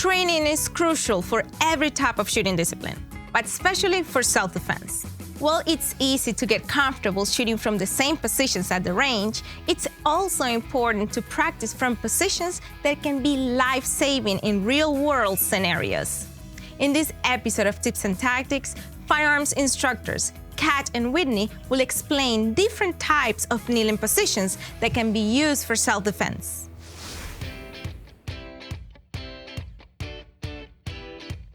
Training is crucial for every type of shooting discipline, but especially for self-defense. While it's easy to get comfortable shooting from the same positions at the range, it's also important to practice from positions that can be life-saving in real-world scenarios. In this episode of Tips and Tactics, firearms instructors Kat and Whitney will explain different types of kneeling positions that can be used for self-defense.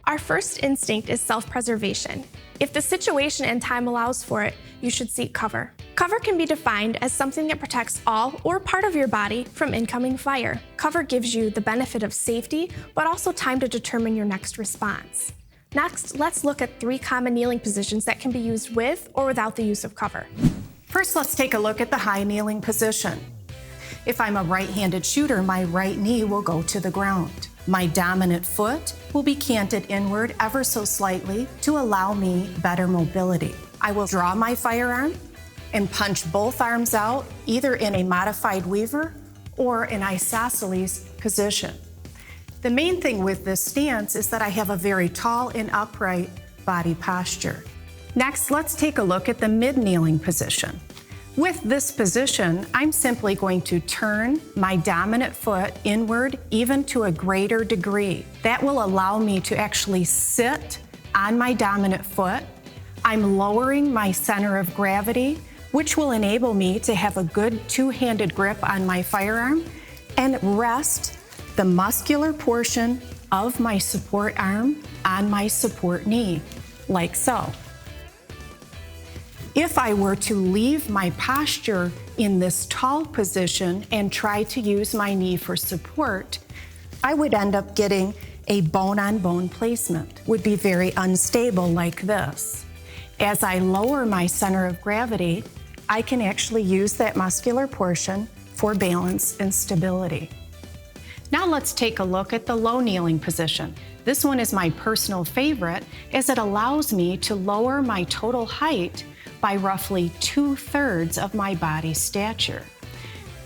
Our first instinct is self-preservation. If the situation and time allows for it, you should seek cover. Cover can be defined as something that protects all or part of your body from incoming fire. Cover gives you the benefit of safety, but also time to determine your next response. Next, let's look at 3 common kneeling positions that can be used with or without the use of cover. First, let's take a look at the high kneeling position. If I'm a right-handed shooter, my right knee will go to the ground. My dominant foot will be canted inward ever so slightly to allow me better mobility. I will draw my firearm and punch both arms out, either in a modified weaver or an isosceles position. The main thing with this stance is that I have a very tall and upright body posture. Next, let's take a look at the mid-kneeling position. With this position, I'm simply going to turn my dominant foot inward even to a greater degree. That will allow me to actually sit on my dominant foot. I'm lowering my center of gravity, which will enable me to have a good two-handed grip on my firearm and rest the muscular portion of my support arm on my support knee, like so. If I were to leave my posture in this tall position and try to use my knee for support, I would end up getting a bone-on-bone placement. Would be very unstable like this. As I lower my center of gravity, I can actually use that muscular portion for balance and stability. Now let's take a look at the low kneeling position. This one is my personal favorite as it allows me to lower my total height by roughly 2/3 of my body stature.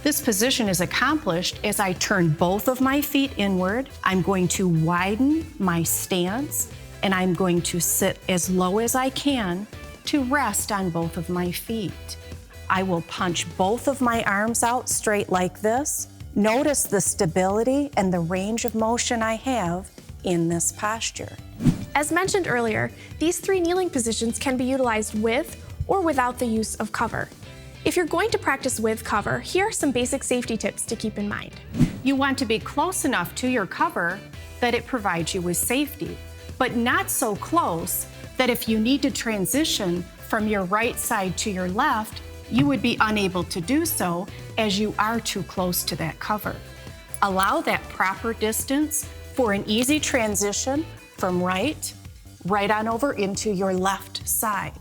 This position is accomplished as I turn both of my feet inward. I'm going to widen my stance and I'm going to sit as low as I can to rest on both of my feet. I will punch both of my arms out straight like this. Notice the stability and the range of motion I have in this posture. As mentioned earlier, these 3 kneeling positions can be utilized with or without the use of cover. If you're going to practice with cover, here are some basic safety tips to keep in mind. You want to be close enough to your cover that it provides you with safety, but not so close that if you need to transition from your right side to your left, you would be unable to do so as you are too close to that cover. Allow that proper distance for an easy transition from right on over into your left side.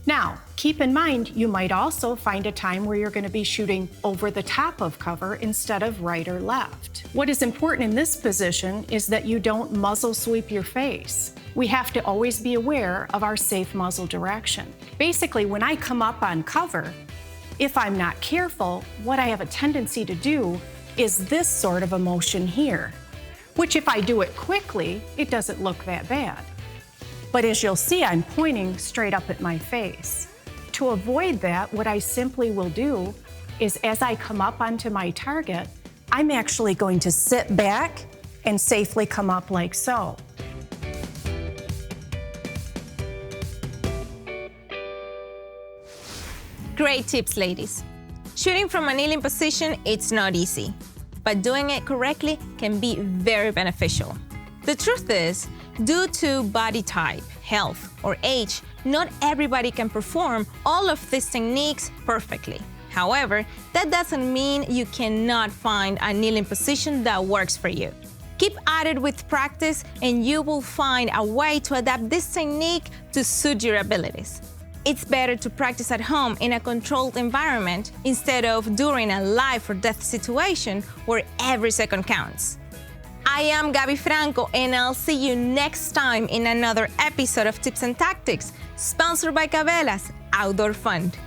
Now, keep in mind, you might also find a time where you're going to be shooting over the top of cover instead of right or left. What is important in this position is that you don't muzzle sweep your face. We have to always be aware of our safe muzzle direction. Basically, when I come up on cover, if I'm not careful, what I have a tendency to do is this sort of a motion here, which if I do it quickly, it doesn't look that bad. But as you'll see, I'm pointing straight up at my face. To avoid that, what I simply will do is as I come up onto my target, I'm actually going to sit back and safely come up like so. Great tips, ladies. Shooting from a kneeling position, it's not easy, but doing it correctly can be very beneficial. The truth is, due to body type, health, or age, not everybody can perform all of these techniques perfectly. However, that doesn't mean you cannot find a kneeling position that works for you. Keep at it with practice and you will find a way to adapt this technique to suit your abilities. It's better to practice at home in a controlled environment instead of during a life or death situation where every second counts. I am Gaby Franco, and I'll see you next time in another episode of Tips and Tactics, sponsored by Cabela's Outdoor Fund.